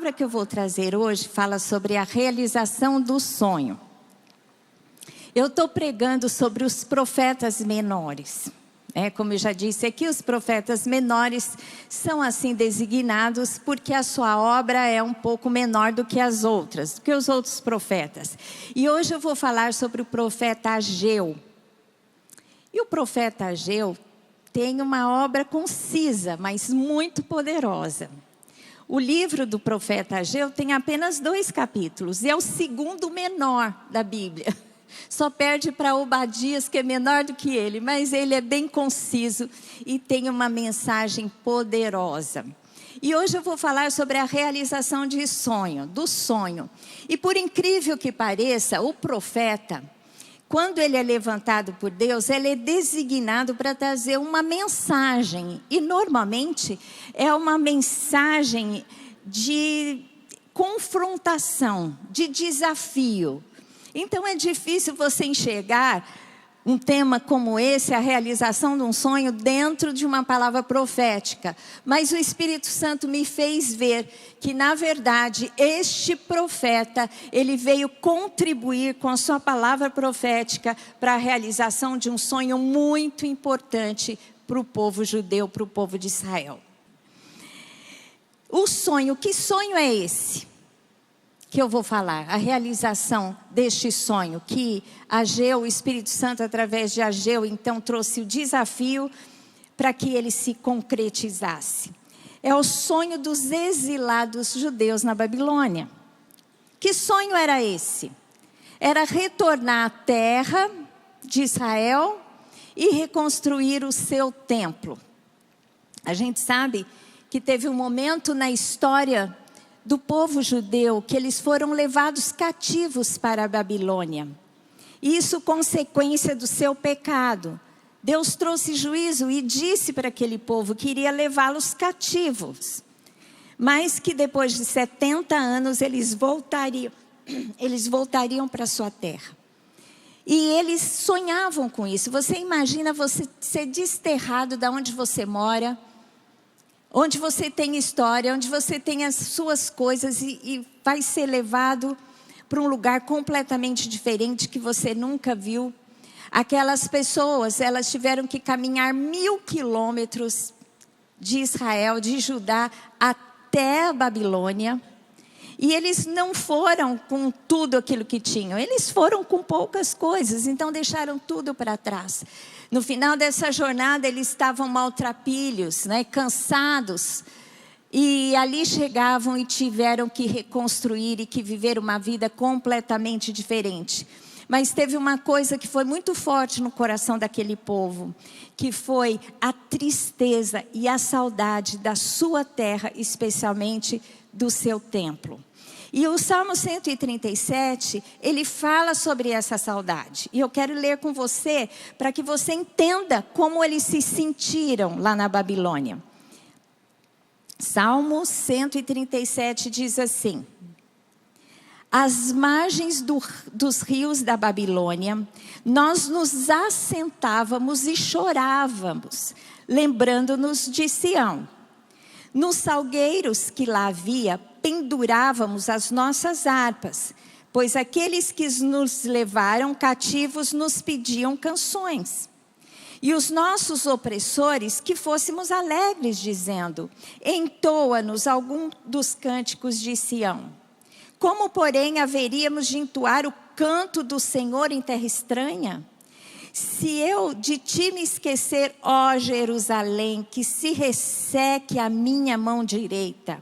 palavra que eu vou trazer hoje fala sobre a realização do sonho. Eu estou pregando sobre os profetas menores. Como eu já disse aqui, os profetas menores são assim designados porque a sua obra é um pouco menor do que as outras, do que os outros profetas. E hoje eu vou falar sobre o profeta Ageu. E o profeta Ageu tem uma obra concisa, mas muito poderosa. O livro do profeta Ageu tem apenas 2 capítulos, e é o segundo menor da Bíblia. Só perde para Obadias, que é menor do que ele, mas ele é bem conciso e tem uma mensagem poderosa. E hoje eu vou falar sobre a realização do sonho. E por incrível que pareça, o profeta, quando ele é levantado por Deus, ele é designado para trazer uma mensagem. E normalmente é uma mensagem de confrontação, de desafio. Então é difícil você enxergar um tema como esse, a realização de um sonho, dentro de uma palavra profética. Mas o Espírito Santo me fez ver que, na verdade, este profeta, ele veio contribuir com a sua palavra profética para a realização de um sonho muito importante para o povo judeu, para o povo de Israel. O sonho, que sonho é esse que eu vou falar? A realização deste sonho, que Ageu, o Espírito Santo, através de Ageu, então trouxe o desafio para que ele se concretizasse. É o sonho dos exilados judeus na Babilônia. Que sonho era esse? Era retornar à terra de Israel e reconstruir o seu templo. A gente sabe que teve um momento na história do povo judeu que eles foram levados cativos para a Babilônia. Isso consequência do seu pecado. Deus trouxe juízo e disse para aquele povo que iria levá-los cativos. Mas que depois de 70 anos eles voltariam para a sua terra. E eles sonhavam com isso. Você imagina você ser desterrado da onde você mora, onde você tem história, onde você tem as suas coisas e vai ser levado para um lugar completamente diferente que você nunca viu. Aquelas pessoas, elas tiveram que caminhar 1000 quilômetros de Israel, de Judá, até a Babilônia. E eles não foram com tudo aquilo que tinham, eles foram com poucas coisas, então deixaram tudo para trás. No final dessa jornada, eles estavam maltrapilhos, cansados. E ali chegavam e tiveram que reconstruir e que viver uma vida completamente diferente. Mas teve uma coisa que foi muito forte no coração daquele povo, que foi a tristeza e a saudade da sua terra, especialmente do seu templo. E o Salmo 137, ele fala sobre essa saudade. E eu quero ler com você, para que você entenda como eles se sentiram lá na Babilônia. Salmo 137 diz assim: às margens dos rios da Babilônia, nós nos assentávamos e chorávamos, lembrando-nos de Sião. Nos salgueiros que lá havia, pendurávamos as nossas harpas, pois aqueles que nos levaram cativos nos pediam canções. E os nossos opressores que fôssemos alegres, dizendo: entoa-nos algum dos cânticos de Sião. Como, porém, haveríamos de entoar o canto do Senhor em terra estranha? Se eu de ti me esquecer, ó Jerusalém, que se resseque a minha mão direita.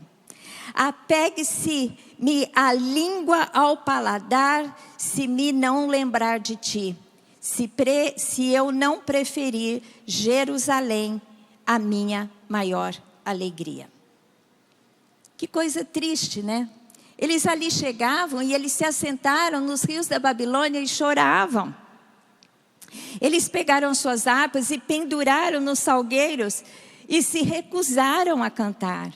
Apegue-se-me a língua ao paladar, se me não lembrar de ti. Se eu não preferir Jerusalém, a minha maior alegria. Que coisa triste, né? Eles ali chegavam e eles se assentaram nos rios da Babilônia e choravam. Eles pegaram suas harpas e penduraram nos salgueiros e se recusaram a cantar.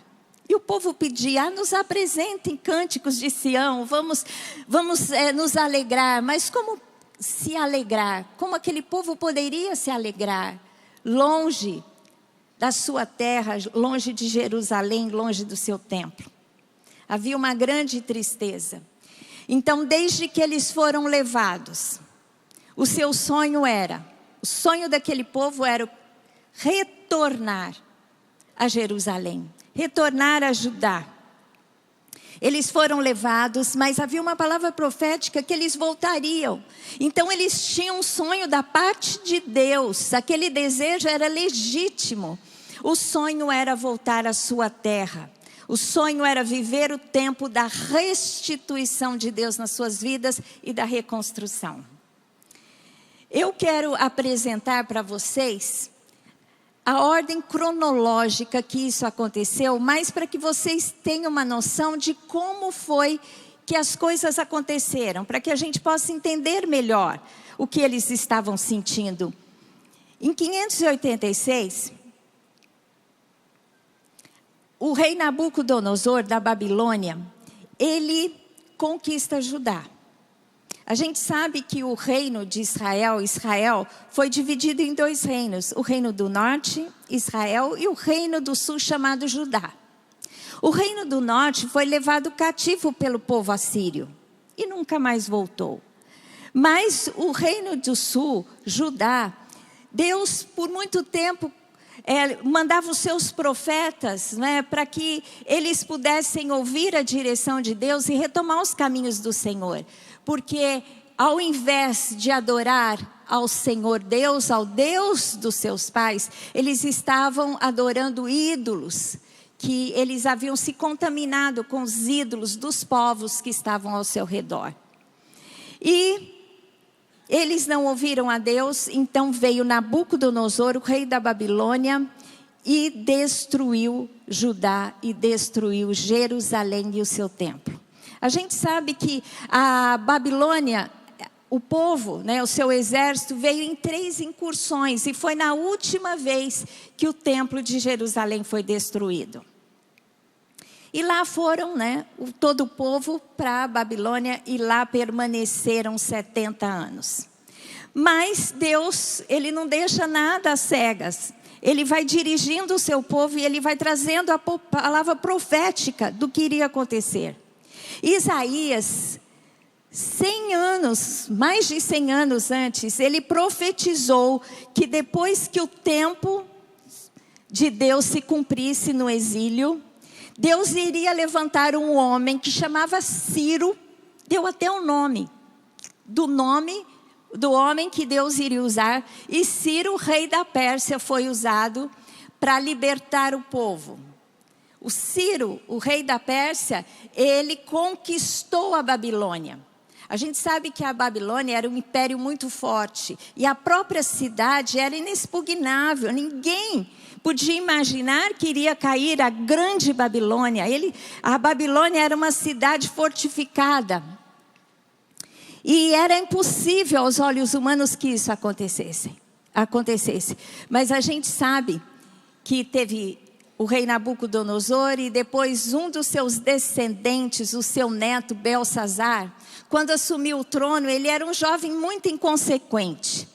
E o povo pedia: nos apresentem cânticos de Sião, vamos nos alegrar. Mas como se alegrar? Como aquele povo poderia se alegrar? Longe da sua terra, longe de Jerusalém, longe do seu templo. Havia uma grande tristeza. Então, desde que eles foram levados, o sonho daquele povo era retornar a Jerusalém, retornar a Judá. Eles foram levados, mas havia uma palavra profética que eles voltariam. Então eles tinham um sonho da parte de Deus, aquele desejo era legítimo. O sonho era voltar à sua terra. O sonho era viver o tempo da restituição de Deus nas suas vidas e da reconstrução. Eu quero apresentar para vocês a ordem cronológica que isso aconteceu, mas para que vocês tenham uma noção de como foi que as coisas aconteceram, para que a gente possa entender melhor o que eles estavam sentindo. Em 586, o rei Nabucodonosor da Babilônia, ele conquista Judá. A gente sabe que o reino de Israel foi dividido em 2 reinos. O reino do norte, Israel, e o reino do sul, chamado Judá. O reino do norte foi levado cativo pelo povo assírio e nunca mais voltou. Mas o reino do sul, Judá, Deus por muito tempo mandava os seus profetas, né, para que eles pudessem ouvir a direção de Deus e retomar os caminhos do Senhor. Porque ao invés de adorar ao Senhor Deus, ao Deus dos seus pais, eles estavam adorando ídolos, que eles haviam se contaminado com os ídolos dos povos que estavam ao seu redor. E eles não ouviram a Deus, então veio Nabucodonosor, o rei da Babilônia, e destruiu Judá e destruiu Jerusalém e o seu templo. A gente sabe que a Babilônia, o povo, né, o seu exército, veio em 3 incursões. E foi na última vez que o templo de Jerusalém foi destruído. E lá foram, né, todo o povo para a Babilônia e lá permaneceram 70 anos. Mas Deus, Ele não deixa nada às cegas. Ele vai dirigindo o seu povo e Ele vai trazendo a palavra profética do que iria acontecer. Isaías, 100 anos, mais de 100 anos antes, ele profetizou que depois que o tempo de Deus se cumprisse no exílio, Deus iria levantar um homem que chamava Ciro, deu até o nome do homem que Deus iria usar, e Ciro, rei da Pérsia, foi usado para libertar o povo. O Ciro, o rei da Pérsia, ele conquistou a Babilônia. A gente sabe que a Babilônia era um império muito forte. E a própria cidade era inexpugnável. Ninguém podia imaginar que iria cair a grande Babilônia. A Babilônia era uma cidade fortificada. E era impossível aos olhos humanos que isso acontecesse. Mas a gente sabe que teve o rei Nabucodonosor e depois um dos seus descendentes, o seu neto Belsazar, quando assumiu o trono, ele era um jovem muito inconsequente.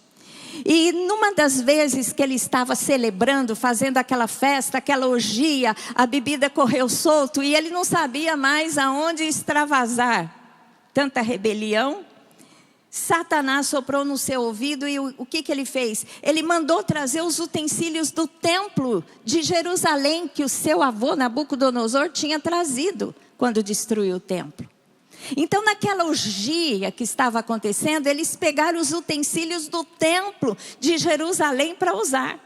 E numa das vezes que ele estava celebrando, fazendo aquela festa, aquela orgia, a bebida correu solto e ele não sabia mais aonde extravasar. Tanta rebelião. Satanás soprou no seu ouvido e o que ele fez? Ele mandou trazer os utensílios do templo de Jerusalém, que o seu avô Nabucodonosor tinha trazido quando destruiu o templo. Então naquela orgia que estava acontecendo, eles pegaram os utensílios do templo de Jerusalém para usar.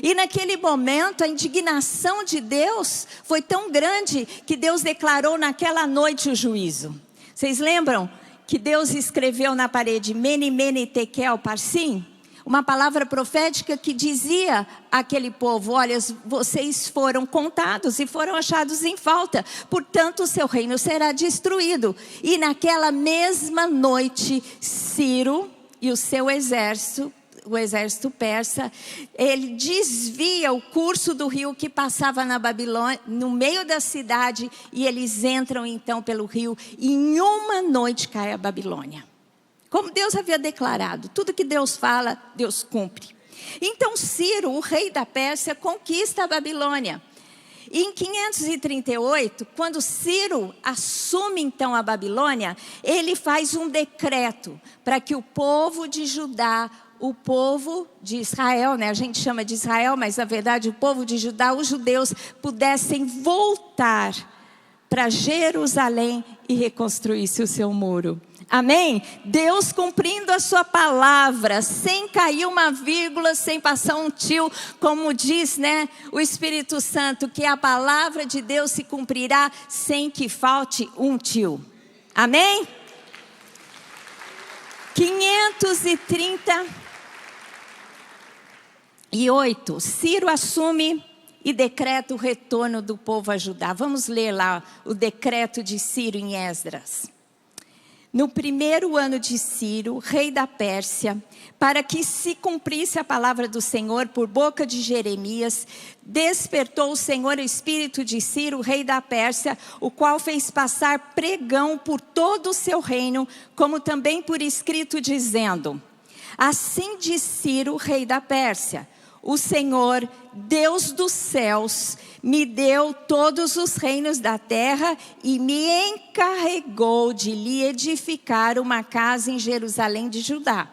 E naquele momento a indignação de Deus foi tão grande que Deus declarou naquela noite o juízo. Vocês lembram que Deus escreveu na parede Mene, Mene, Tekel, Parsim? Uma palavra profética que dizia àquele povo: olha, vocês foram contados e foram achados em falta, portanto o seu reino será destruído. E naquela mesma noite, Ciro e o seu exército, o exército persa, ele desvia o curso do rio que passava na Babilônia, no meio da cidade, e eles entram então pelo rio, e em uma noite cai a Babilônia. Como Deus havia declarado, tudo que Deus fala, Deus cumpre. Então Ciro, o rei da Pérsia, conquista a Babilônia. E em 538, quando Ciro assume então a Babilônia, ele faz um decreto para que o povo de Judá, o povo de Israel, né? A gente chama de Israel, mas na verdade o povo de Judá, os judeus, pudessem voltar para Jerusalém e reconstruir-se o seu muro. Amém? Deus cumprindo a sua palavra, sem cair uma vírgula, sem passar um tio, como diz, né, o Espírito Santo, que a palavra de Deus se cumprirá sem que falte um tio. Amém? 538, Ciro assume e decreta o retorno do povo a Judá. Vamos ler lá o decreto de Ciro em Esdras. No primeiro ano de Ciro, rei da Pérsia, para que se cumprisse a palavra do Senhor por boca de Jeremias, despertou o Senhor o espírito de Ciro, rei da Pérsia, o qual fez passar pregão por todo o seu reino, como também por escrito, dizendo: assim diz Ciro, rei da Pérsia: o Senhor, Deus dos céus, me deu todos os reinos da terra e me encarregou de lhe edificar uma casa em Jerusalém de Judá.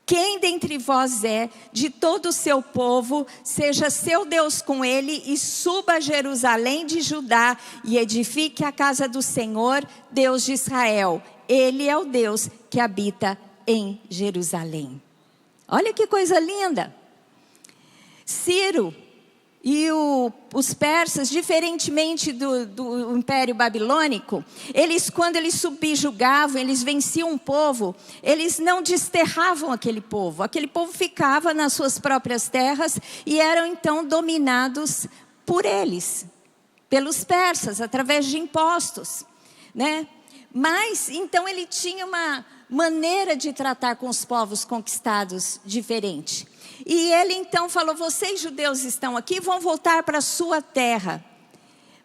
Quem dentre vós é de todo o seu povo, seja seu Deus com ele e suba a Jerusalém de Judá e edifique a casa do Senhor, Deus de Israel. Ele é o Deus que habita em Jerusalém. Olha que coisa linda! Ciro e os persas, diferentemente do Império Babilônico, quando eles subjugavam, eles venciam um povo, eles não desterravam aquele povo ficava nas suas próprias terras e eram então dominados por eles, pelos persas, através de impostos, né? Mas então ele tinha uma maneira de tratar com os povos conquistados diferente. E ele então falou: vocês judeus estão aqui, vão voltar para a sua terra.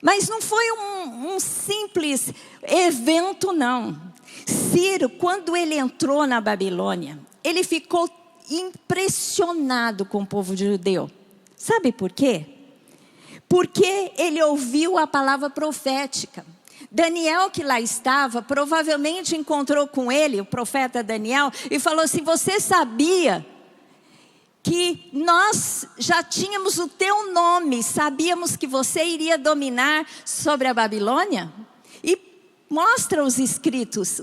Mas não foi um simples evento, não. Ciro, quando ele entrou na Babilônia, ele ficou impressionado com o povo judeu. Sabe por quê? Porque ele ouviu a palavra profética. Daniel, que lá estava, provavelmente encontrou com ele, o profeta Daniel, e falou assim: você sabia que nós já tínhamos o teu nome, sabíamos que você iria dominar sobre a Babilônia? E mostra os escritos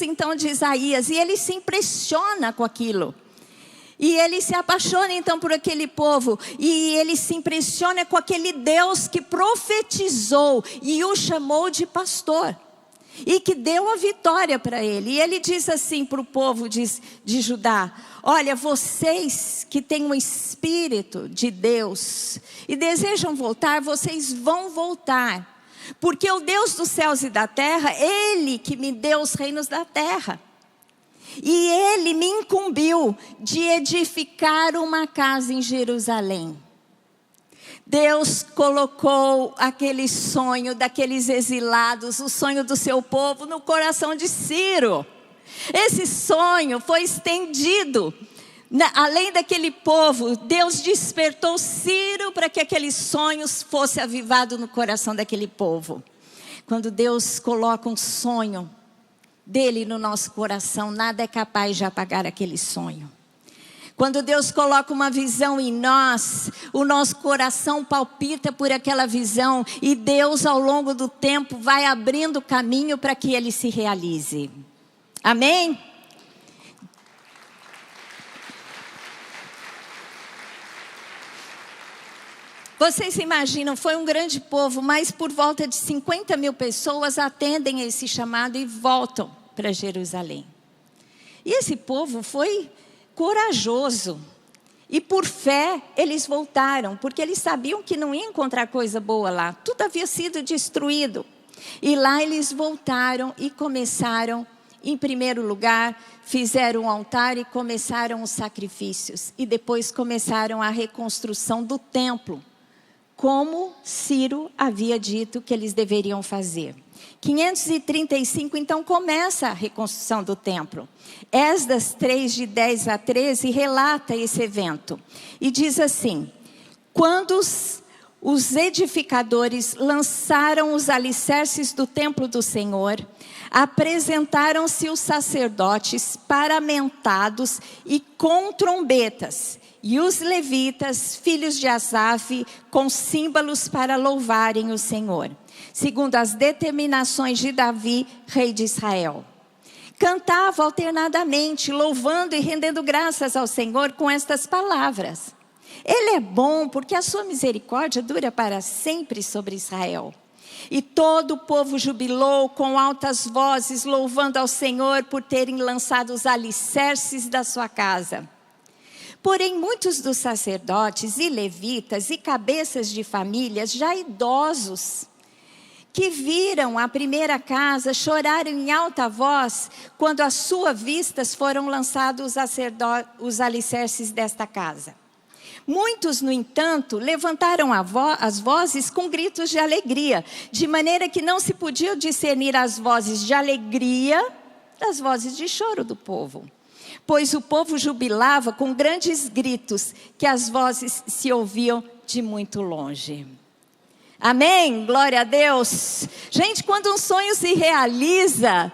então de Isaías, e ele se impressiona com aquilo. E ele se apaixona então por aquele povo, e ele se impressiona com aquele Deus que profetizou e o chamou de pastor. E que deu a vitória para ele. E ele diz assim para o povo de Judá: olha, vocês que têm um espírito de Deus e desejam voltar, vocês vão voltar. Porque o Deus dos céus e da terra, Ele que me deu os reinos da terra. E Ele me incumbiu de edificar uma casa em Jerusalém. Deus colocou aquele sonho daqueles exilados, o sonho do seu povo, no coração de Ciro. Esse sonho foi estendido. Além daquele povo, Deus despertou Ciro para que aqueles sonhos fossem avivados no coração daquele povo. Quando Deus coloca um sonho dele no nosso coração, nada é capaz de apagar aquele sonho. Quando Deus coloca uma visão em nós, o nosso coração palpita por aquela visão, e Deus ao longo do tempo vai abrindo caminho para que ele se realize. Amém? Vocês se imaginam, foi um grande povo, mas por volta de 50 mil pessoas atendem a esse chamado e voltam para Jerusalém. E esse povo foi corajoso. E por fé eles voltaram, porque eles sabiam que não iam encontrar coisa boa lá. Tudo havia sido destruído. E lá eles voltaram e começaram, em primeiro lugar, fizeram um altar e começaram os sacrifícios. E depois começaram a reconstrução do templo, como Ciro havia dito que eles deveriam fazer. 535, então, começa a reconstrução do templo. Esdras 3, de 10 a 13, relata esse evento. E diz assim: quando os edificadores lançaram os alicerces do templo do Senhor, apresentaram-se os sacerdotes paramentados e com trombetas, e os levitas, filhos de Asaf, com símbolos para louvarem o Senhor, segundo as determinações de Davi, rei de Israel. Cantavam alternadamente, louvando e rendendo graças ao Senhor com estas palavras: Ele é bom, porque a sua misericórdia dura para sempre sobre Israel. E todo o povo jubilou com altas vozes, louvando ao Senhor por terem lançado os alicerces da sua casa. Porém, muitos dos sacerdotes e levitas e cabeças de famílias já idosos, que viram a primeira casa, choraram em alta voz quando à sua vista foram lançados os alicerces desta casa. Muitos, no entanto, levantaram as vozes com gritos de alegria, de maneira que não se podia discernir as vozes de alegria das vozes de choro do povo. Pois o povo jubilava com grandes gritos, que as vozes se ouviam de muito longe. Amém? Glória a Deus. Gente, quando um sonho se realiza,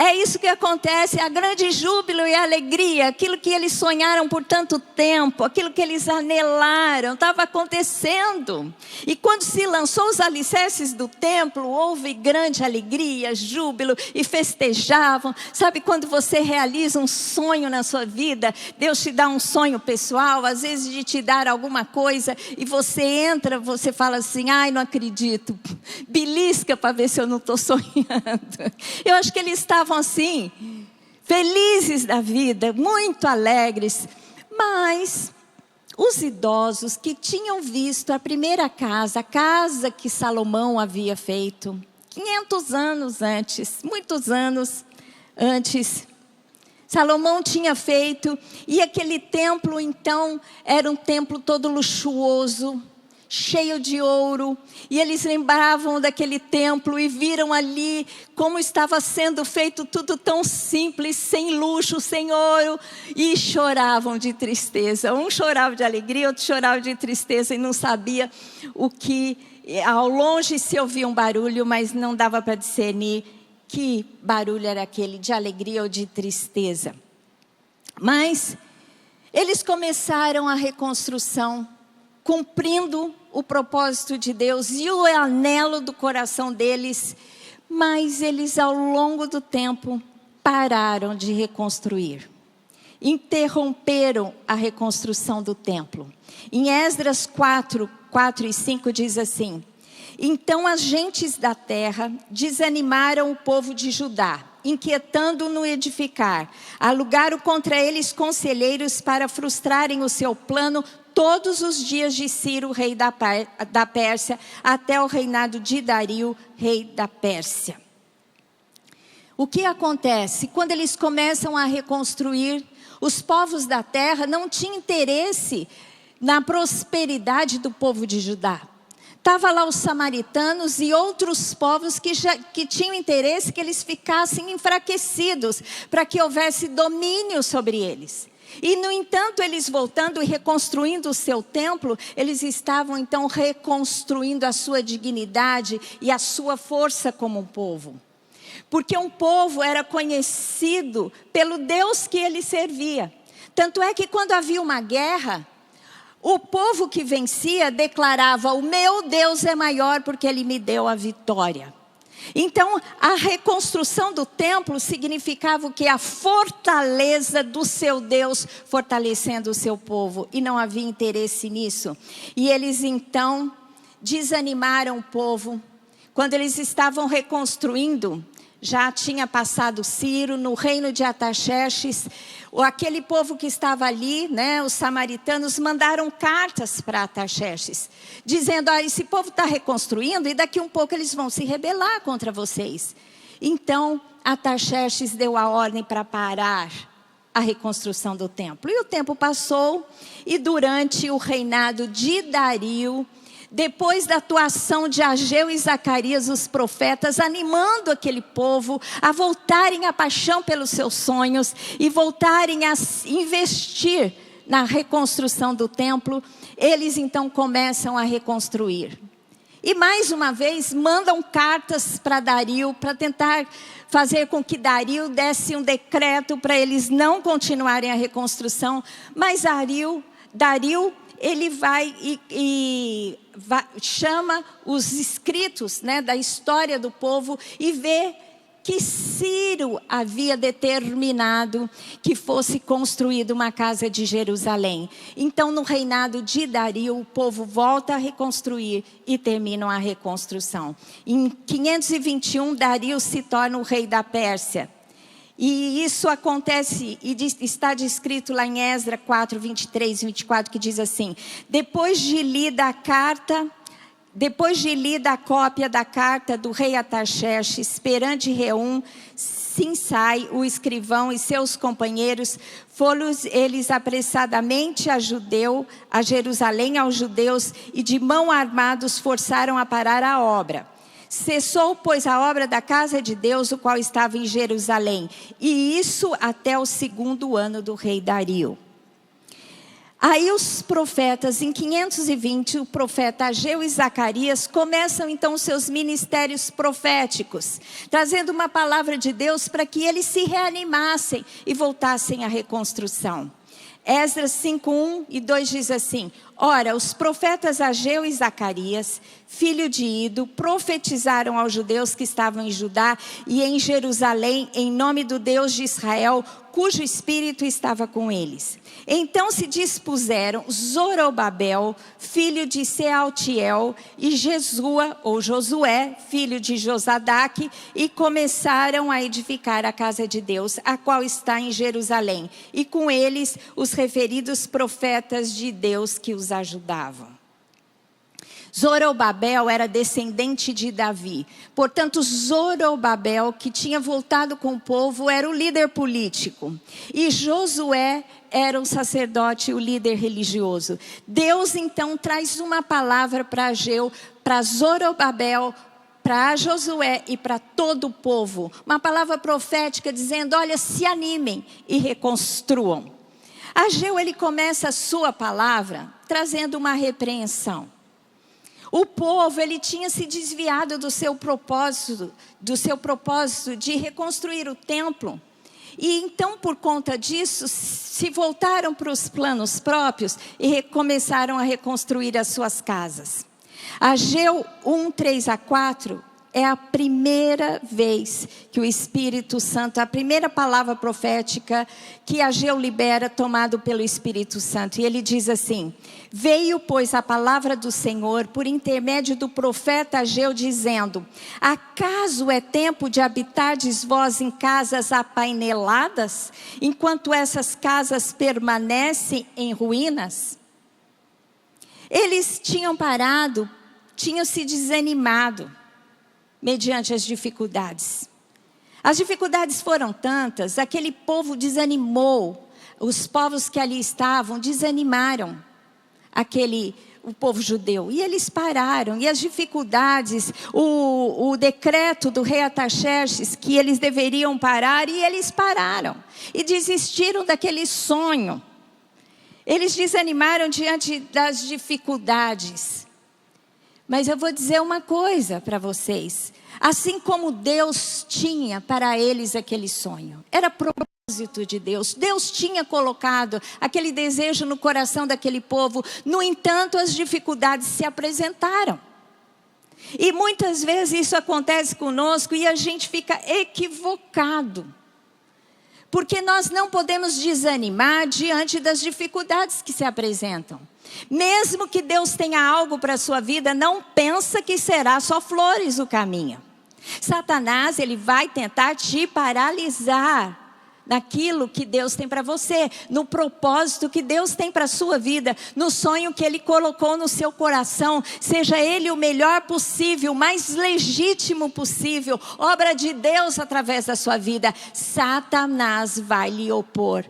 é isso que acontece, a grande júbilo e alegria, aquilo que eles sonharam por tanto tempo, aquilo que eles anelaram, estava acontecendo. E quando se lançou os alicerces do templo, houve grande alegria, júbilo e festejavam. Sabe quando você realiza um sonho na sua vida, Deus te dá um sonho pessoal, às vezes de te dar alguma coisa, e você entra, você fala assim: ai, não acredito, belisca para ver se eu não estou sonhando. Eu acho que eles estavam assim, felizes da vida, muito alegres. Mas os idosos que tinham visto a primeira casa, a casa que Salomão havia feito 500 anos antes, muitos anos antes, Salomão tinha feito, e aquele templo então era um templo todo luxuoso, cheio de ouro, e eles lembravam daquele templo e viram ali como estava sendo feito tudo tão simples, sem luxo, sem ouro, e choravam de tristeza. Um chorava de alegria, outro chorava de tristeza, e não sabia o que. Ao longe se ouvia um barulho, mas não dava para discernir que barulho era aquele, de alegria ou de tristeza. Mas eles começaram a reconstrução, cumprindo o propósito de Deus e o anelo do coração deles, mas eles ao longo do tempo pararam de reconstruir, interromperam a reconstrução do templo. Em Esdras 4 e 5 diz assim: então as gentes da terra desanimaram o povo de Judá, inquietando no edificar, alugaram contra eles conselheiros para frustrarem o seu plano todos os dias de Ciro, rei da Pérsia, até o reinado de Dario, rei da Pérsia. O que acontece? Quando eles começam a reconstruir, os povos da terra não tinham interesse na prosperidade do povo de Judá. Estavam lá os samaritanos e outros povos que tinham interesse que eles ficassem enfraquecidos, para que houvesse domínio sobre eles. E, no entanto, eles voltando e reconstruindo o seu templo, eles estavam então reconstruindo a sua dignidade e a sua força como um povo. Porque um povo era conhecido pelo Deus que ele servia. Tanto é que quando havia uma guerra, o povo que vencia declarava: o meu Deus é maior porque ele me deu a vitória. Então, a reconstrução do templo significava o quê? A fortaleza do seu Deus fortalecendo o seu povo. E não havia interesse nisso. E eles então desanimaram o povo. Quando eles estavam reconstruindo, já tinha passado Ciro, no reino de Artaxerxes, aquele povo que estava ali, né, os samaritanos, mandaram cartas para Artaxerxes, dizendo: esse povo está reconstruindo e daqui um pouco eles vão se rebelar contra vocês. Então, Artaxerxes deu a ordem para parar a reconstrução do templo. E o tempo passou, e durante o reinado de Dario, depois da atuação de Ageu e Zacarias, os profetas, animando aquele povo a voltarem à paixão pelos seus sonhos e voltarem a investir na reconstrução do templo, eles então começam a reconstruir. E mais uma vez mandam cartas para Dario, para tentar fazer com que Dario desse um decreto para eles não continuarem a reconstrução. Mas Dario ele vai e chama os escritos, né, da história do povo e vê que Ciro havia determinado que fosse construída uma casa de Jerusalém. Então, no reinado de Dario, o povo volta a reconstruir e terminam a reconstrução. Em 521, Dario se torna o rei da Pérsia. E isso acontece, e está descrito lá em Esdras 4, 23 e 24, que diz assim: depois de lida a cópia da carta do rei Artaxerxes, perante Reum, Sinsai, o escrivão e seus companheiros, foram eles apressadamente a Jerusalém aos judeus e de mão armados forçaram a parar a obra. Cessou, pois, a obra da casa de Deus, o qual estava em Jerusalém, e isso até o 2º ano do rei Dario. Aí os profetas, em 520, o profeta Ageu e Zacarias começam então seus ministérios proféticos, trazendo uma palavra de Deus para que eles se reanimassem e voltassem à reconstrução. Esdras 5, 1 e 2 diz assim: ora, os profetas Ageu e Zacarias, filho de Ido, profetizaram aos judeus que estavam em Judá e em Jerusalém, em nome do Deus de Israel, cujo espírito estava com eles. Então se dispuseram Zorobabel, filho de Sealtiel, e Jesua, ou Josué, filho de Josadaque, e começaram a edificar a casa de Deus, a qual está em Jerusalém, e com eles os referidos profetas de Deus que os ajudavam. Zorobabel era descendente de Davi. Portanto, Zorobabel, que tinha voltado com o povo, era o líder político. E Josué era o sacerdote, o líder religioso. Deus, então, traz uma palavra para Ageu, para Zorobabel, para Josué e para todo o povo. Uma palavra profética dizendo: olha, se animem e reconstruam. Ageu, ele começa a sua palavra trazendo uma repreensão. O povo, ele tinha se desviado do seu propósito de reconstruir o templo. E então, por conta disso, se voltaram para os planos próprios e começaram a reconstruir as suas casas. Ageu 1, 3 a 4 é a primeira vez que o Espírito Santo, a primeira palavra profética que Ageu libera, tomado pelo Espírito Santo. E ele diz assim: veio, pois, a palavra do Senhor por intermédio do profeta Ageu, dizendo: acaso é tempo de habitardes vós em casas apaineladas, enquanto essas casas permanecem em ruínas? Eles tinham parado, tinham se desanimado mediante as dificuldades. As dificuldades foram tantas, aquele povo desanimou, os povos que ali estavam desanimaram o povo judeu. E eles pararam, e as dificuldades, o decreto do rei Artaxerxes, que eles deveriam parar, e eles pararam. E desistiram daquele sonho. Eles desanimaram diante das dificuldades. Mas eu vou dizer uma coisa para vocês. Assim como Deus tinha para eles aquele sonho, era propósito de Deus. Deus tinha colocado aquele desejo no coração daquele povo. No entanto, as dificuldades se apresentaram. E muitas vezes isso acontece conosco e a gente fica equivocado. Porque nós não podemos desanimar diante das dificuldades que se apresentam. Mesmo que Deus tenha algo para a sua vida, não pensa que será só flores o caminho. Satanás, ele vai tentar te paralisar naquilo que Deus tem para você, no propósito que Deus tem para a sua vida, no sonho que Ele colocou no seu coração, seja ele o melhor possível, o mais legítimo possível, obra de Deus através da sua vida. Satanás vai lhe opor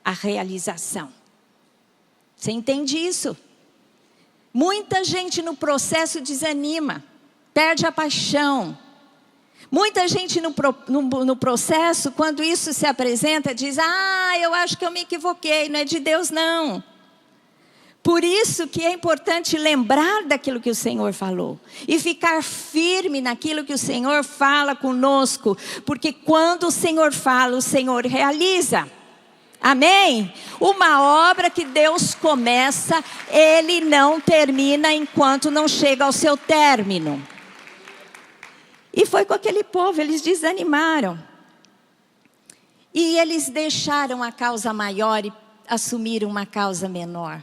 a realização. Você entende isso? Muita gente no processo desanima, perde a paixão. Muita gente no processo, quando isso se apresenta, diz: eu acho que eu me equivoquei, não é de Deus não. Por isso que é importante lembrar daquilo que o Senhor falou. E ficar firme naquilo que o Senhor fala conosco. Porque quando o Senhor fala, o Senhor realiza. Amém? Uma obra que Deus começa, Ele não termina enquanto não chega ao seu término. E foi com aquele povo, eles desanimaram. E eles deixaram a causa maior e assumiram uma causa menor.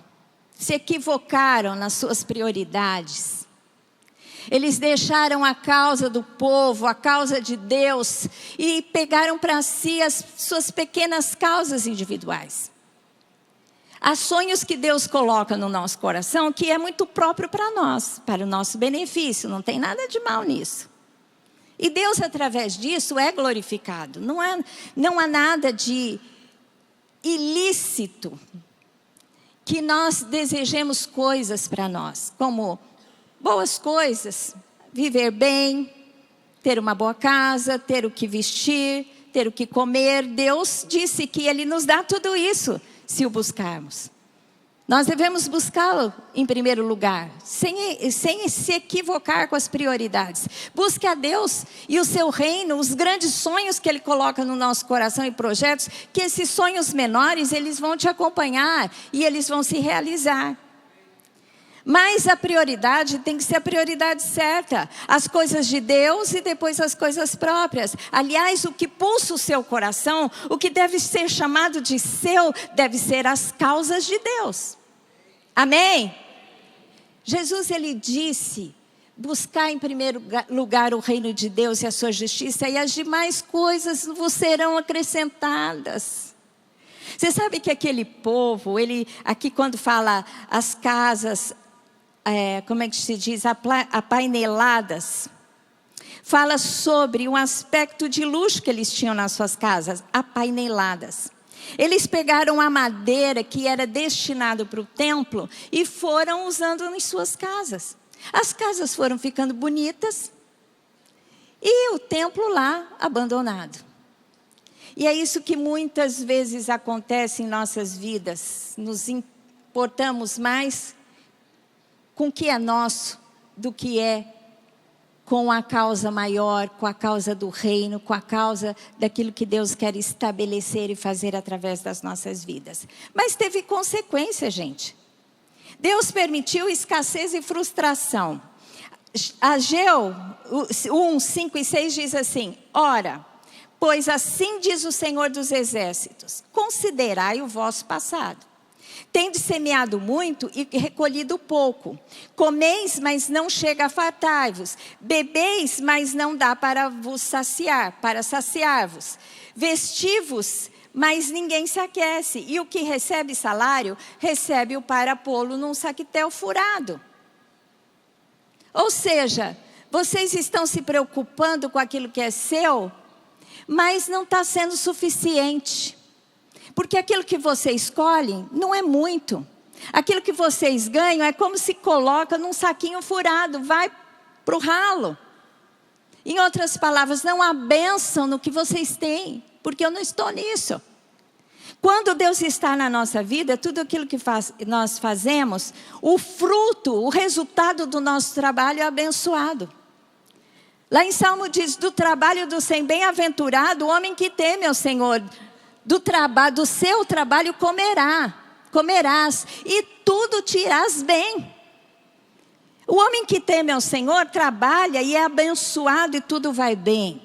Se equivocaram nas suas prioridades. Eles deixaram a causa do povo, a causa de Deus, e pegaram para si as suas pequenas causas individuais. Há sonhos que Deus coloca no nosso coração que é muito próprio para nós, para o nosso benefício, não tem nada de mal nisso. E Deus, através disso, é glorificado. Não há nada de ilícito que nós desejemos coisas para nós, como boas coisas, viver bem, ter uma boa casa, ter o que vestir, ter o que comer. Deus disse que Ele nos dá tudo isso, se o buscarmos. Nós devemos buscá-lo em primeiro lugar, sem se equivocar com as prioridades. Busque a Deus e o seu reino, os grandes sonhos que Ele coloca no nosso coração e projetos, que esses sonhos menores, eles vão te acompanhar e eles vão se realizar. Mas a prioridade tem que ser a prioridade certa. As coisas de Deus e depois as coisas próprias. Aliás, o que pulsa o seu coração, o que deve ser chamado de seu, deve ser as causas de Deus. Amém? Jesus, Ele disse: buscar em primeiro lugar o reino de Deus e a sua justiça, e as demais coisas vos serão acrescentadas. Você sabe que aquele povo, ele, aqui quando fala as casas, como é que se diz, apaineladas, fala sobre um aspecto de luxo que eles tinham nas suas casas, apaineladas. Eles pegaram a madeira que era destinada para o templo e foram usando em suas casas. As casas foram ficando bonitas e o templo lá abandonado. E é isso que muitas vezes acontece em nossas vidas. Nos importamos mais com o que é nosso do que é com a causa maior, com a causa do reino, com a causa daquilo que Deus quer estabelecer e fazer através das nossas vidas. Mas teve consequência, gente. Deus permitiu escassez e frustração. Ageu 1, 5 e 6 diz assim: ora, pois assim diz o Senhor dos Exércitos, considerai o vosso passado. Tendes semeado muito e recolhido pouco. Comeis, mas não chega a fartar-vos. Bebeis, mas não dá para vos saciar, para saciar-vos. Vestivos, mas ninguém se aquece. E o que recebe salário, recebe-o para pô-lo num saquetel furado. Ou seja, vocês estão se preocupando com aquilo que é seu, mas não está sendo suficiente. Porque aquilo que você escolhe não é muito. Aquilo que vocês ganham é como se coloca num saquinho furado, vai para o ralo. Em outras palavras, não há bênção no que vocês têm, porque eu não estou nisso. Quando Deus está na nossa vida, tudo aquilo que nós fazemos, o fruto, o resultado do nosso trabalho é abençoado. Lá em Salmo diz: do trabalho do sem bem-aventurado, o homem que teme ao Senhor. Do seu trabalho comerás, e tudo te irás bem. O homem que teme ao Senhor trabalha e é abençoado e tudo vai bem.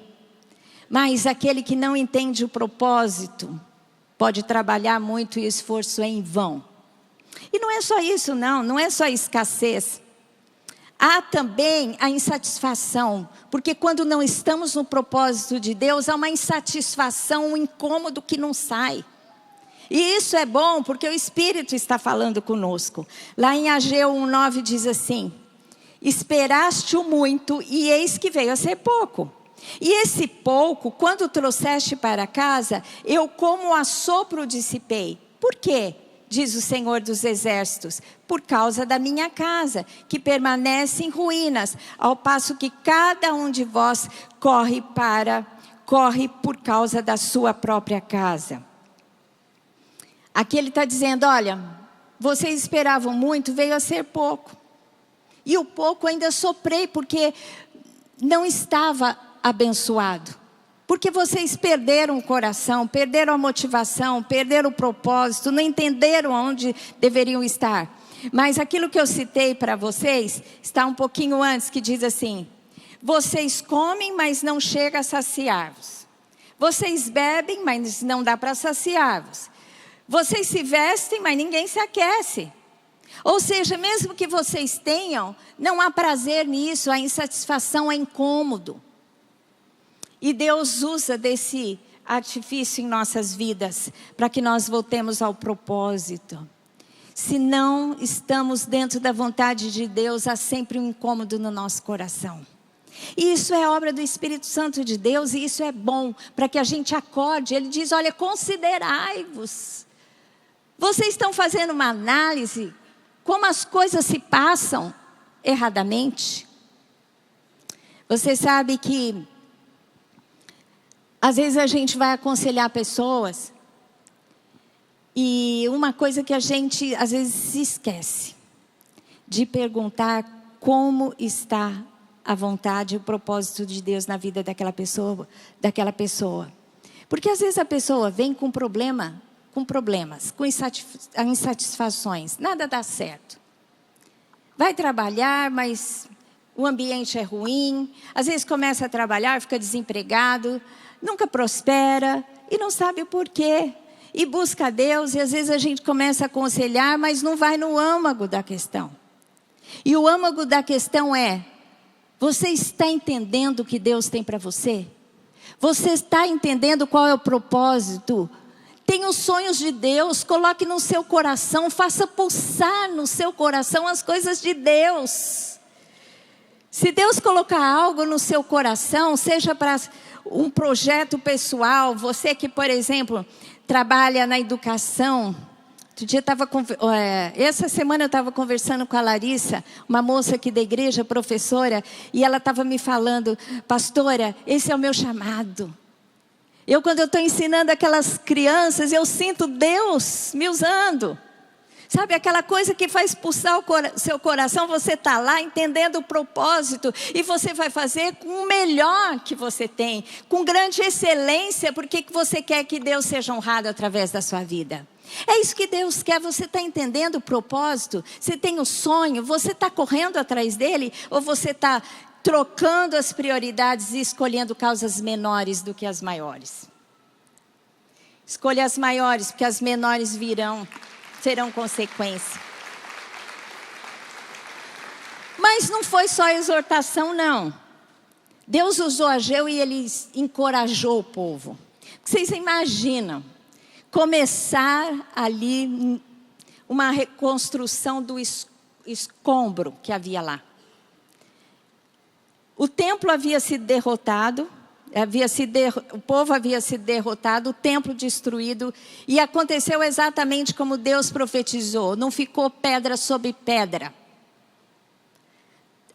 Mas aquele que não entende o propósito, pode trabalhar muito e o esforço é em vão. E não é só isso não é só escassez. Há também a insatisfação, porque quando não estamos no propósito de Deus, há uma insatisfação, um incômodo que não sai. E isso é bom, porque o Espírito está falando conosco. Lá em Ageu 1:9 diz assim: esperaste o muito e eis que veio a ser pouco. E esse pouco, quando trouxeste para casa, eu como a sopro dissipei. Por quê? diz o Senhor dos Exércitos, por causa da minha casa, que permanece em ruínas, ao passo que cada um de vós corre por causa da sua própria casa. Aqui ele está dizendo, olha, vocês esperavam muito, veio a ser pouco. E o pouco ainda soprei, porque não estava abençoado. Porque vocês perderam o coração, perderam a motivação, perderam o propósito, não entenderam onde deveriam estar. Mas aquilo que eu citei para vocês, está um pouquinho antes, que diz assim, vocês comem, mas não chega a saciar-vos. Vocês bebem, mas não dá para saciar-vos. Vocês se vestem, mas ninguém se aquece. Ou seja, mesmo que vocês tenham, não há prazer nisso, a insatisfação é incômodo. E Deus usa desse artifício em nossas vidas, para que nós voltemos ao propósito. Se não estamos dentro da vontade de Deus, há sempre um incômodo no nosso coração. E isso é obra do Espírito Santo de Deus, e isso é bom, para que a gente acorde. Ele diz, olha, considerai-vos. Vocês estão fazendo uma análise, como as coisas se passam erradamente. Você sabe que, às vezes a gente vai aconselhar pessoas, e uma coisa que a gente às vezes se esquece, de perguntar como está a vontade e o propósito de Deus na vida daquela pessoa. Porque às vezes a pessoa vem com problemas, com insatisfações, nada dá certo. Vai trabalhar, mas o ambiente é ruim, às vezes começa a trabalhar, fica desempregado, nunca prospera e não sabe o porquê. E busca a Deus, e às vezes a gente começa a aconselhar, mas não vai no âmago da questão. E o âmago da questão é, você está entendendo o que Deus tem para você? Você está entendendo qual é o propósito? Tenha os sonhos de Deus, coloque no seu coração, faça pulsar no seu coração as coisas de Deus. Se Deus colocar algo no seu coração, seja para um projeto pessoal, você que, por exemplo, trabalha na educação. Essa semana eu estava conversando com a Larissa, uma moça aqui da igreja, professora, e ela estava me falando, pastora, esse é o meu chamado. Quando eu estou ensinando aquelas crianças, eu sinto Deus me usando. Sabe, aquela coisa que faz pulsar o seu coração, você está lá entendendo o propósito, e você vai fazer com o melhor que você tem, com grande excelência, porque você quer que Deus seja honrado através da sua vida. É isso que Deus quer, você está entendendo o propósito? Você tem o sonho, você está correndo atrás dele, ou você está trocando as prioridades e escolhendo causas menores do que as maiores? Escolha as maiores, porque as menores serão consequência. Mas não foi só exortação, não. Deus usou Ageu e ele encorajou o povo. Vocês imaginam começar ali uma reconstrução do escombro que havia lá. O templo havia sido derrotado, o povo havia sido derrotado, o templo destruído, e aconteceu exatamente como Deus profetizou, não ficou pedra sobre pedra.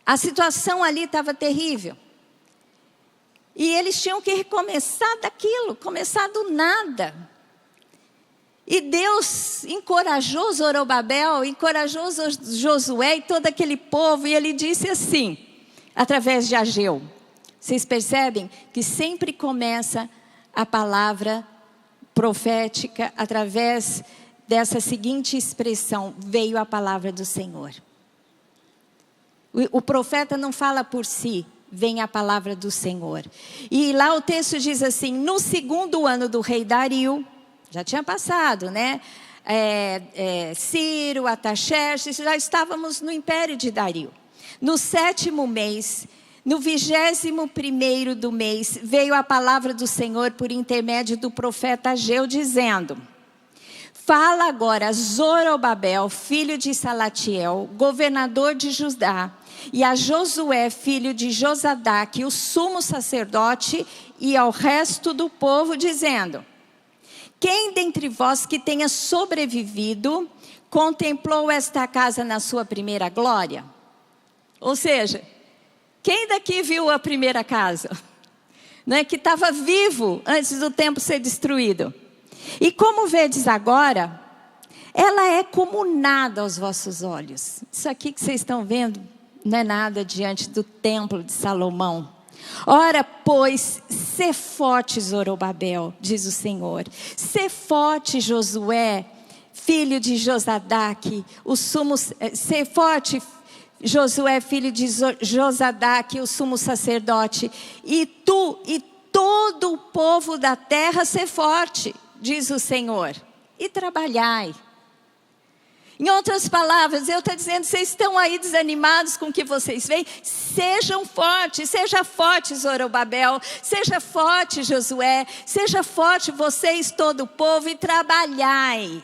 A situação ali estava terrível. E eles tinham que recomeçar daquilo, começar do nada. E Deus encorajou Zorobabel, encorajou Josué e todo aquele povo, e ele disse assim, através de Ageu. Vocês percebem que sempre começa a palavra profética através dessa seguinte expressão, veio a palavra do Senhor. O profeta não fala por si, vem a palavra do Senhor. E lá o texto diz assim, no 2º ano do rei Dario, já tinha passado, né? Ciro, Artaxerxes, já estávamos no império de Dario. No 7º mês, no 21º do mês, veio a palavra do Senhor por intermédio do profeta Ageu, dizendo, fala agora Zorobabel, filho de Salatiel, governador de Judá, e a Josué, filho de Josadaque, o sumo sacerdote, e ao resto do povo, dizendo, Quem dentre vós que tenha sobrevivido, contemplou esta casa na sua primeira glória? Ou seja, quem daqui viu a primeira casa? Né, que estava vivo antes do templo ser destruído. E como vedes agora, ela é como nada aos vossos olhos. Isso aqui que vocês estão vendo não é nada diante do templo de Salomão. Ora, pois, sê forte, Zorobabel, diz o Senhor. Sê forte, Josué, filho de Josadaque, sê forte, Josué, filho de Josadaque, o sumo sacerdote. E tu e todo o povo da terra, sê forte, diz o Senhor. E trabalhai. Em outras palavras, eu estou dizendo, vocês estão aí desanimados com o que vocês veem? Sejam fortes, seja forte Zorobabel, seja forte Josué, seja forte vocês todo o povo e trabalhai.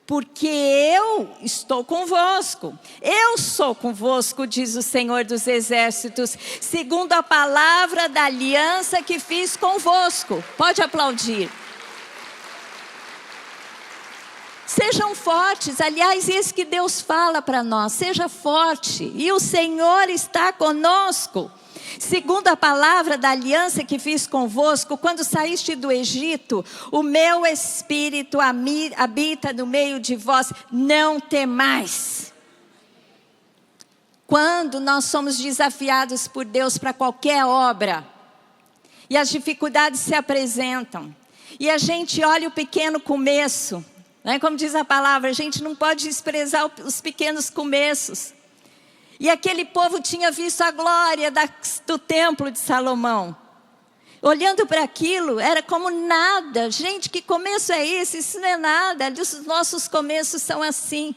Porque eu estou convosco, eu sou convosco, diz o Senhor dos Exércitos, segundo a palavra da aliança que fiz convosco. Pode aplaudir. Sejam fortes, aliás, isso que Deus fala para nós, seja forte, e o Senhor está conosco. Segundo a palavra da aliança que fiz convosco, quando saíste do Egito, o meu espírito habita no meio de vós, não temais. Quando nós somos desafiados por Deus para qualquer obra, e as dificuldades se apresentam, e a gente olha o pequeno começo, né? Como diz a palavra, a gente não pode desprezar os pequenos começos. E aquele povo tinha visto a glória do templo de Salomão. Olhando para aquilo, era como nada. Gente, que começo é esse? Isso não é nada. Os nossos começos são assim.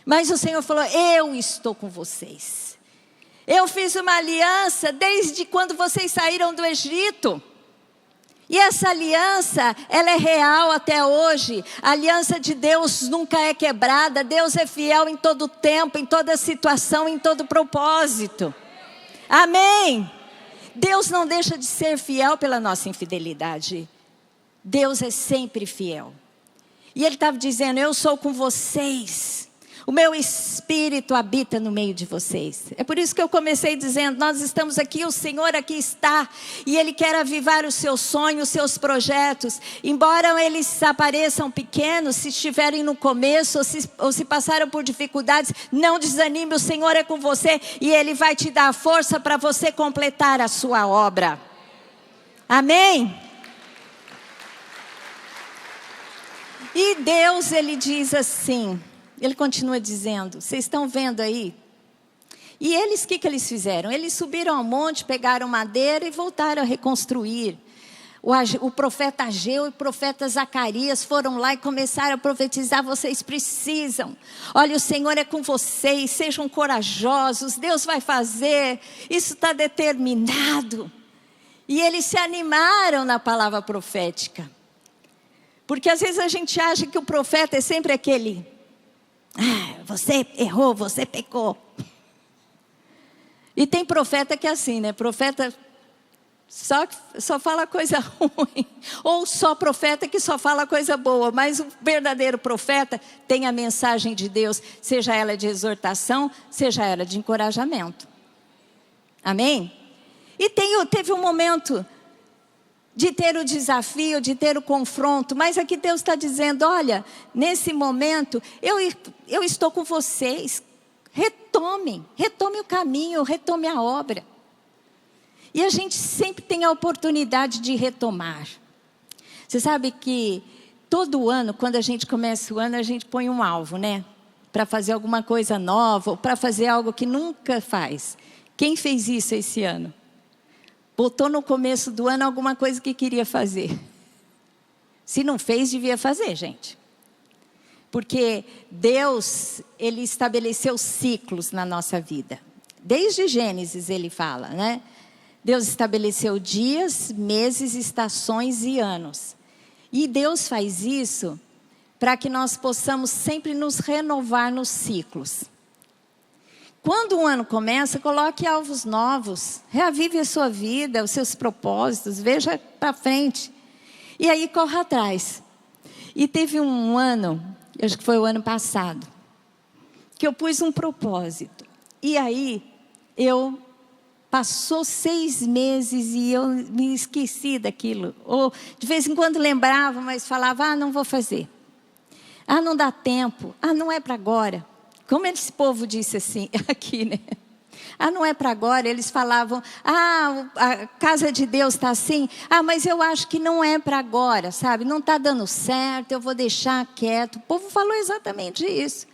Mas o Senhor falou, eu estou com vocês. Eu fiz uma aliança desde quando vocês saíram do Egito. E essa aliança, ela é real até hoje. A aliança de Deus nunca é quebrada. Deus é fiel em todo tempo, em toda situação, em todo propósito. Amém? Deus não deixa de ser fiel pela nossa infidelidade. Deus é sempre fiel. E Ele estava dizendo, eu sou com vocês. O meu espírito habita no meio de vocês. É por isso que eu comecei dizendo, nós estamos aqui, o Senhor aqui está. E Ele quer avivar os seus sonhos, os seus projetos. Embora eles apareçam pequenos, se estiverem no começo ou se passaram por dificuldades, não desanime, o Senhor é com você. E Ele vai te dar força para você completar a sua obra. Amém? E Deus, Ele diz assim... Ele continua dizendo, vocês estão vendo aí? E eles, o que eles fizeram? Eles subiram ao monte, pegaram madeira e voltaram a reconstruir. O profeta Ageu e o profeta Zacarias foram lá e começaram a profetizar, vocês precisam. Olha, o Senhor é com vocês, sejam corajosos, Deus vai fazer, isso está determinado. E eles se animaram na palavra profética. Porque às vezes a gente acha que o profeta é sempre aquele... você errou, você pecou. E tem profeta que é assim, né? Profeta só fala coisa ruim. Ou só profeta que só fala coisa boa. Mas o verdadeiro profeta tem a mensagem de Deus, seja ela de exortação, seja ela de encorajamento. Amém? E teve um momento de ter o desafio, de ter o confronto. Mas aqui Deus está dizendo, olha, nesse momento, eu estou com vocês. Retome o caminho, retome a obra. E a gente sempre tem a oportunidade de retomar. Você sabe que todo ano, quando a gente começa o ano, a gente põe um alvo, né? Para fazer alguma coisa nova, ou para fazer algo que nunca faz. Quem fez isso esse ano? Botou no começo do ano alguma coisa que queria fazer. Se não fez, devia fazer, gente. Porque Deus, Ele estabeleceu ciclos na nossa vida. Desde Gênesis Ele fala, né? Deus estabeleceu dias, meses, estações e anos. E Deus faz isso para que nós possamos sempre nos renovar nos ciclos. Quando um ano começa, coloque alvos novos, reavive a sua vida, os seus propósitos, veja para frente. E aí corro atrás. E teve um ano, acho que foi o ano passado, que eu pus um propósito. E aí, passou 6 meses e eu me esqueci daquilo. Ou de vez em quando lembrava, mas falava, não vou fazer. Não dá tempo. Não é para agora. Como esse povo disse assim, aqui, né? Não é para agora. Eles falavam, a casa de Deus está assim. Mas eu acho que não é para agora, sabe? Não está dando certo, eu vou deixar quieto. O povo falou exatamente isso.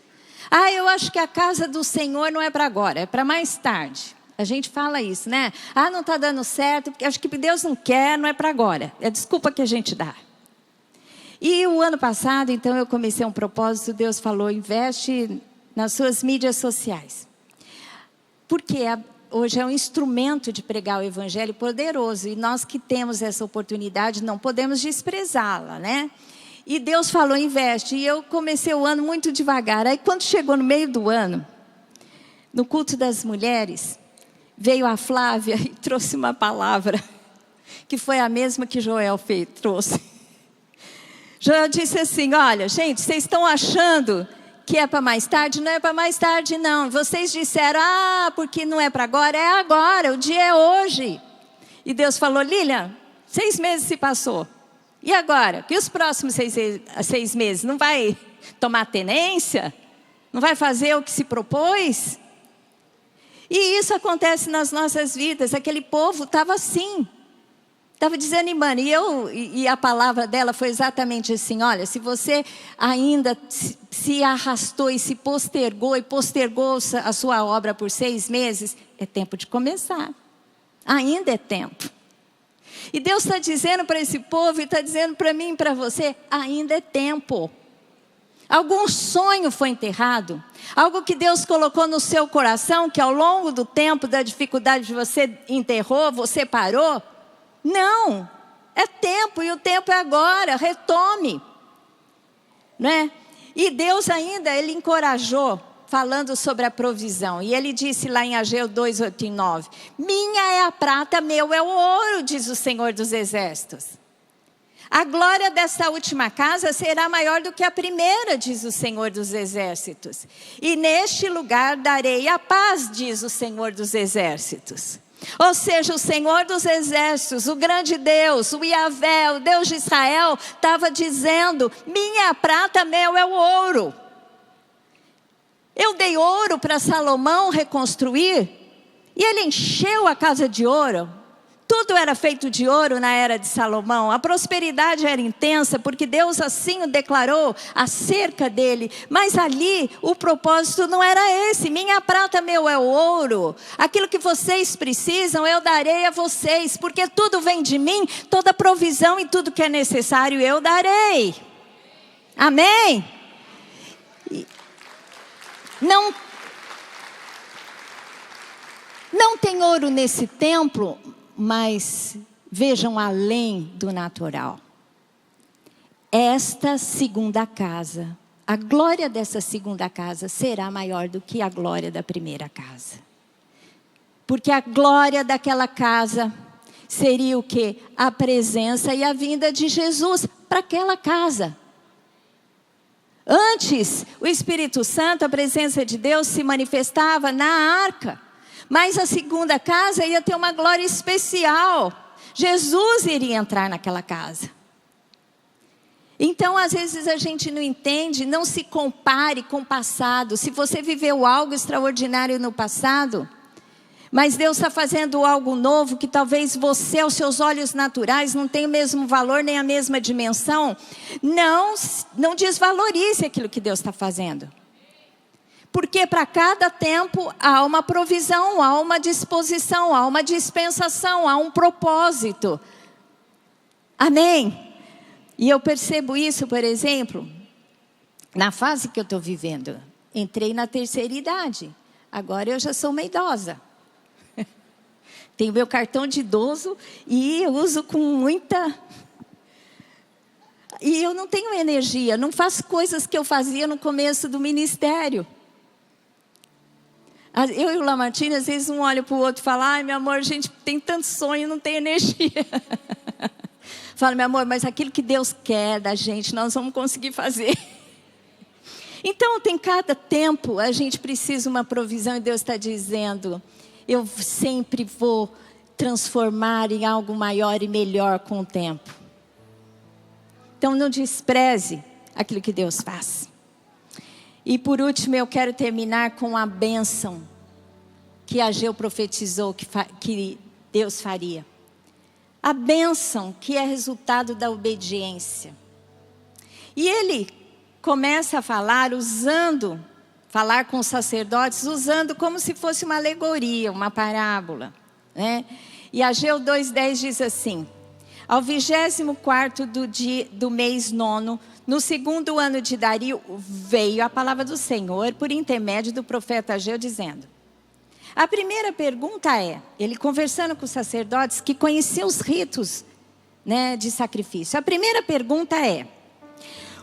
Eu acho que a casa do Senhor não é para agora, é para mais tarde. A gente fala isso, né? Não está dando certo, porque acho que Deus não quer, não é para agora. É a desculpa que a gente dá. E o ano passado, então, eu comecei um propósito. Deus falou, investe nas suas mídias sociais. Porque hoje é um instrumento de pregar o evangelho poderoso. E nós que temos essa oportunidade, não podemos desprezá-la, né? E Deus falou, investe. E eu comecei o ano muito devagar. Aí quando chegou no meio do ano, no culto das mulheres, veio a Flávia e trouxe uma palavra, que foi a mesma que Joel trouxe. Joel disse assim, olha, gente, vocês estão achando que é para mais tarde? Não é para mais tarde, não. Vocês disseram, porque não é para agora. É agora, o dia é hoje. E Deus falou, Lilian, 6 meses se passou. E agora? E os próximos 6 meses? Não vai tomar tenência? Não vai fazer o que se propôs? E isso acontece nas nossas vidas. Aquele povo estava assim. Estava desanimando. E a palavra dela foi exatamente assim. Olha, se você ainda se arrastou e se postergou a sua obra por 6 meses, é tempo de começar. Ainda é tempo. E Deus está dizendo para esse povo e está dizendo para mim e para você, ainda é tempo. Algum sonho foi enterrado? Algo que Deus colocou no seu coração, que ao longo do tempo, da dificuldade, você enterrou, você parou? Não, é tempo e o tempo é agora, retome. Né? E Deus ainda, Ele encorajou, falando sobre a provisão. E Ele disse lá em Ageu 2, 8 e 9, minha é a prata, meu é o ouro, diz o Senhor dos Exércitos. A glória dessa última casa será maior do que a primeira, diz o Senhor dos Exércitos. E neste lugar darei a paz, diz o Senhor dos Exércitos. Ou seja, o Senhor dos Exércitos, o grande Deus, o Yahvé, o Deus de Israel, estava dizendo, minha prata, meu é o ouro. Eu dei ouro para Salomão reconstruir, e ele encheu a casa de ouro. Tudo era feito de ouro na era de Salomão. A prosperidade era intensa, porque Deus assim o declarou acerca dele. Mas ali, o propósito não era esse. Minha prata, meu é o ouro. Aquilo que vocês precisam, eu darei a vocês. Porque tudo vem de mim, toda provisão e tudo que é necessário, eu darei. Amém? Não tem ouro nesse templo, mas vejam além do natural. Esta segunda casa, a glória dessa segunda casa será maior do que a glória da primeira casa. Porque a glória daquela casa seria o quê? A presença e a vinda de Jesus para aquela casa. Antes, o Espírito Santo, a presença de Deus se manifestava na arca. Mas a segunda casa ia ter uma glória especial. Jesus iria entrar naquela casa. Então, às vezes a gente não entende, não se compare com o passado. Se você viveu algo extraordinário no passado, mas Deus está fazendo algo novo que talvez você, aos seus olhos naturais, não tenha o mesmo valor nem a mesma dimensão, não desvalorize aquilo que Deus está fazendo. Porque para cada tempo há uma provisão, há uma disposição, há uma dispensação, há um propósito. Amém? E eu percebo isso, por exemplo, na fase que eu estou vivendo. Entrei na terceira idade, agora eu já sou uma idosa. Tenho meu cartão de idoso e eu uso com muita... E eu não tenho energia, não faço coisas que eu fazia no começo do ministério. Eu e o Lamartine, às vezes um olha para o outro e fala, ai meu amor, a gente tem tanto sonho, não tem energia. Fala, meu amor, mas aquilo que Deus quer da gente, nós vamos conseguir fazer. Então, tem cada tempo, a gente precisa uma provisão e Deus está dizendo, eu sempre vou transformar em algo maior e melhor com o tempo. Então, não despreze aquilo que Deus faz. E por último, eu quero terminar com a bênção que Ageu profetizou que Deus faria. A bênção que é resultado da obediência. E ele começa a falar com os sacerdotes, usando como se fosse uma alegoria, uma parábola, né? E Ageu 2:10 diz assim: ao 24º do mês 9, no 2º ano de Dario, veio a palavra do Senhor por intermédio do profeta Ageu, dizendo. A primeira pergunta é, ele conversando com os sacerdotes que conheciam os ritos, né, de sacrifício. A primeira pergunta é,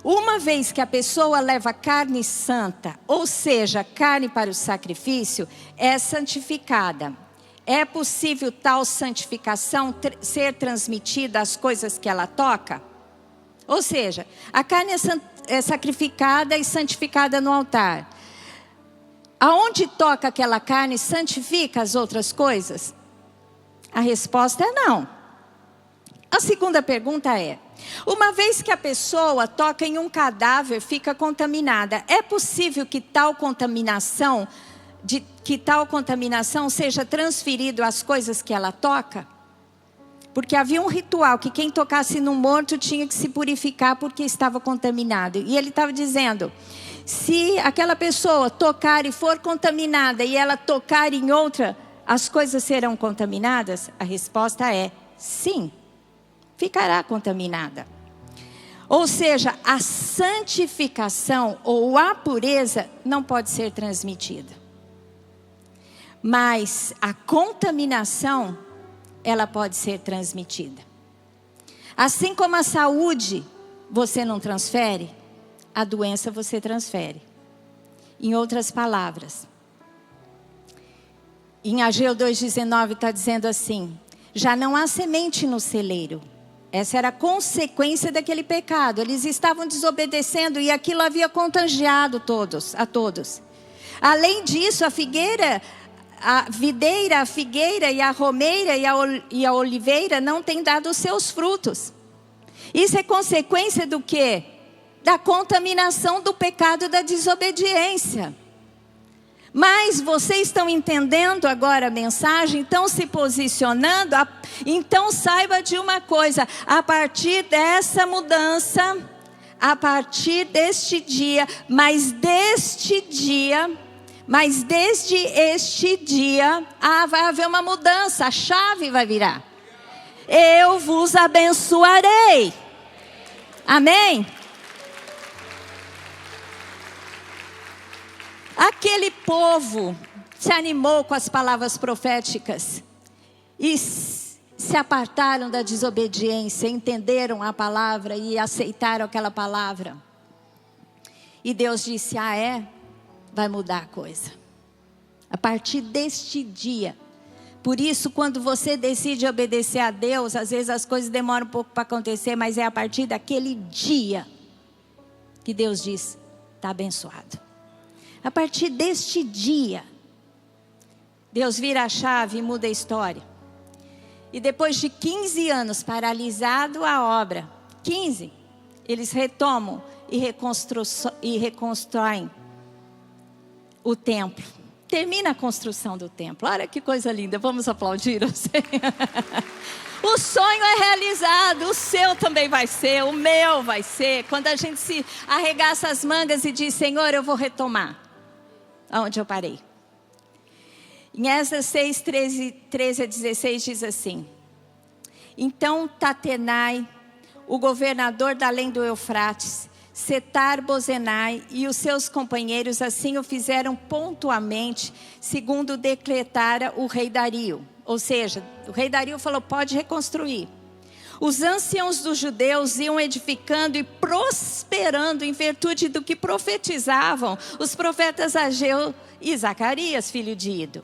uma vez que a pessoa leva carne santa, ou seja, carne para o sacrifício, é santificada. É possível tal santificação ser transmitida às coisas que ela toca? Ou seja, a carne é sacrificada e santificada no altar. Aonde toca aquela carne, santifica as outras coisas? A resposta é não. A segunda pergunta é, uma vez que a pessoa toca em um cadáver, fica contaminada, é possível que tal contaminação seja transferida às coisas que ela toca? Porque havia um ritual que quem tocasse no morto tinha que se purificar porque estava contaminado. E ele estava dizendo, se aquela pessoa tocar e for contaminada e ela tocar em outra, as coisas serão contaminadas? A resposta é sim, ficará contaminada. Ou seja, a santificação ou a pureza não pode ser transmitida. Mas a contaminação, ela pode ser transmitida. Assim como a saúde você não transfere, a doença você transfere. Em outras palavras, em Ageu 2:19 está dizendo assim, já não há semente no celeiro. Essa era a consequência daquele pecado. Eles estavam desobedecendo e aquilo havia contagiado a todos. Além disso, a videira, a figueira e a romeira e a oliveira não têm dado os seus frutos. Isso é consequência do quê? Da contaminação do pecado da desobediência. Mas vocês estão entendendo agora a mensagem? Estão se posicionando? Então saiba de uma coisa, a partir dessa mudança, a partir deste dia, desde este dia, vai haver uma mudança, a chave vai virar. Eu vos abençoarei. Amém? Aquele povo se animou com as palavras proféticas e se apartaram da desobediência, entenderam a palavra e aceitaram aquela palavra. E Deus disse, vai mudar a coisa. A partir deste dia. Por isso, quando você decide obedecer a Deus, às vezes as coisas demoram um pouco para acontecer, mas é a partir daquele dia que Deus diz, está abençoado. A partir deste dia, Deus vira a chave e muda a história. E depois de 15 anos paralisado a obra, 15, eles retomam e reconstroem o templo. Termina a construção do templo. Olha que coisa linda, vamos aplaudir o Senhor. O sonho é realizado, o seu também vai ser, o meu vai ser. Quando a gente se arregaça as mangas e diz, Senhor, eu vou retomar aonde eu parei. Em Esdras 6, 13 a 16 diz assim, então Tatenai, o governador da além do Eufrates, Setar-Bozenai e os seus companheiros assim o fizeram pontualmente, segundo decretara o rei Dario. Ou seja, o rei Dario falou, pode reconstruir. Os anciãos dos judeus iam edificando e prosperando em virtude do que profetizavam os profetas Ageu e Zacarias, filho de Ido.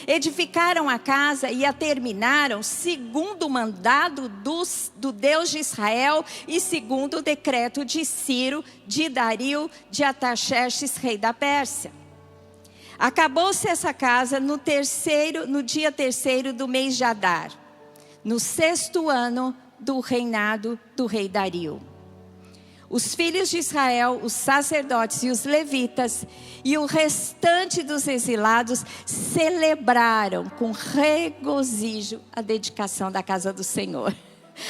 Edificaram a casa e a terminaram segundo o mandado do Deus de Israel e segundo o decreto de Ciro, de Dario, de Artaxerxes, rei da Pérsia. Acabou-se essa casa no dia terceiro do mês de Adar, no 6º ano do reinado do rei Dario. Os filhos de Israel, os sacerdotes e os levitas e o restante dos exilados celebraram com regozijo a dedicação da casa do Senhor.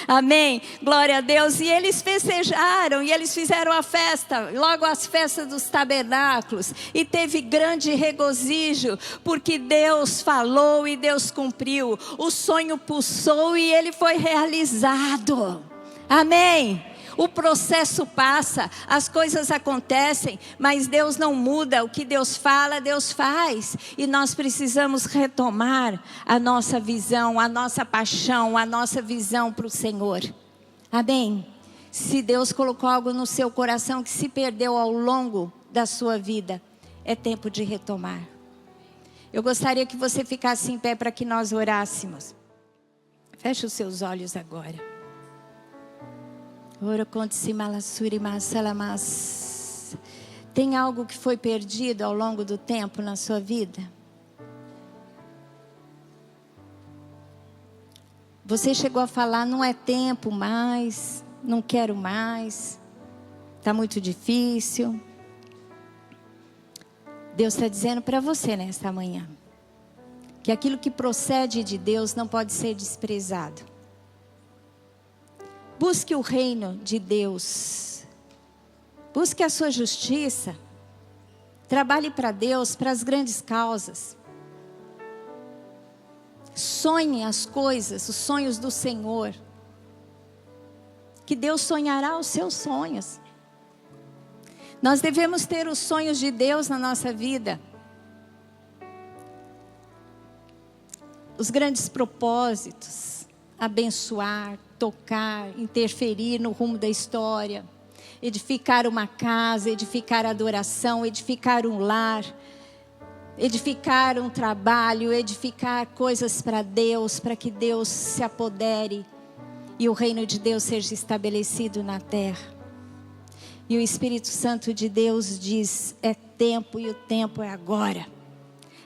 Amém? Glória a Deus. E eles festejaram, e eles fizeram a festa, logo as festas dos tabernáculos. E teve grande regozijo, porque Deus falou e Deus cumpriu. O sonho pulsou e ele foi realizado. Amém? O processo passa, as coisas acontecem, mas Deus não muda. O que Deus fala, Deus faz. E nós precisamos retomar a nossa visão, a nossa paixão, a nossa visão para o Senhor. Amém? Se Deus colocou algo no seu coração que se perdeu ao longo da sua vida, é tempo de retomar. Eu gostaria que você ficasse em pé para que nós orássemos. Feche os seus olhos agora. Tem algo que foi perdido ao longo do tempo na sua vida? Você chegou a falar, não é tempo mais, não quero mais, está muito difícil. Deus está dizendo para você nesta manhã, que aquilo que procede de Deus não pode ser desprezado. Busque o reino de Deus. Busque a sua justiça. Trabalhe para Deus, para as grandes causas. Sonhe as coisas, os sonhos do Senhor. Que Deus sonhará os seus sonhos. Nós devemos ter os sonhos de Deus na nossa vida. Os grandes propósitos. Abençoar, tocar, interferir no rumo da história, edificar uma casa, edificar adoração, edificar um lar, edificar um trabalho, edificar coisas para Deus, para que Deus se apodere e o reino de Deus seja estabelecido na terra. E o Espírito Santo de Deus diz, é tempo e o tempo é agora.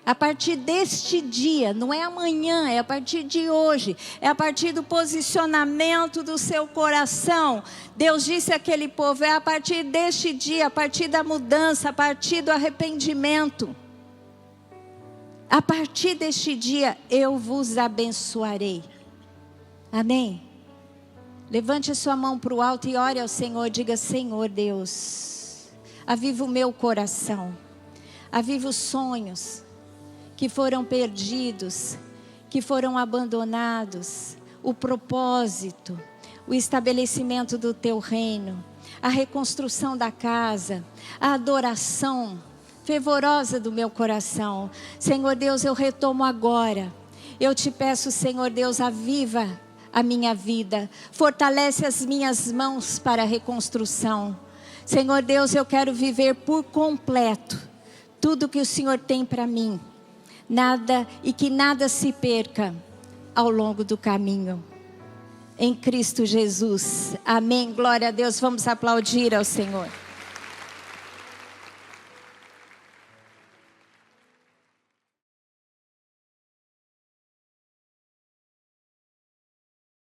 A partir deste dia, não é amanhã, é a partir de hoje, é a partir do posicionamento do seu coração. Deus disse àquele povo, é a partir deste dia, a partir da mudança, a partir do arrependimento. A partir deste dia, eu vos abençoarei. Amém? Levante a sua mão para o alto e ore ao Senhor, diga, Senhor Deus, aviva o meu coração, aviva os sonhos que foram perdidos, que foram abandonados, o propósito, o estabelecimento do teu reino, a reconstrução da casa, a adoração fervorosa do meu coração. Senhor Deus, eu retomo agora. Eu te peço, Senhor Deus, aviva a minha vida, fortalece as minhas mãos para a reconstrução. Senhor Deus, eu quero viver por completo tudo que o Senhor tem para mim. E que nada se perca ao longo do caminho. Em Cristo Jesus. Amém. Glória a Deus. Vamos aplaudir ao Senhor.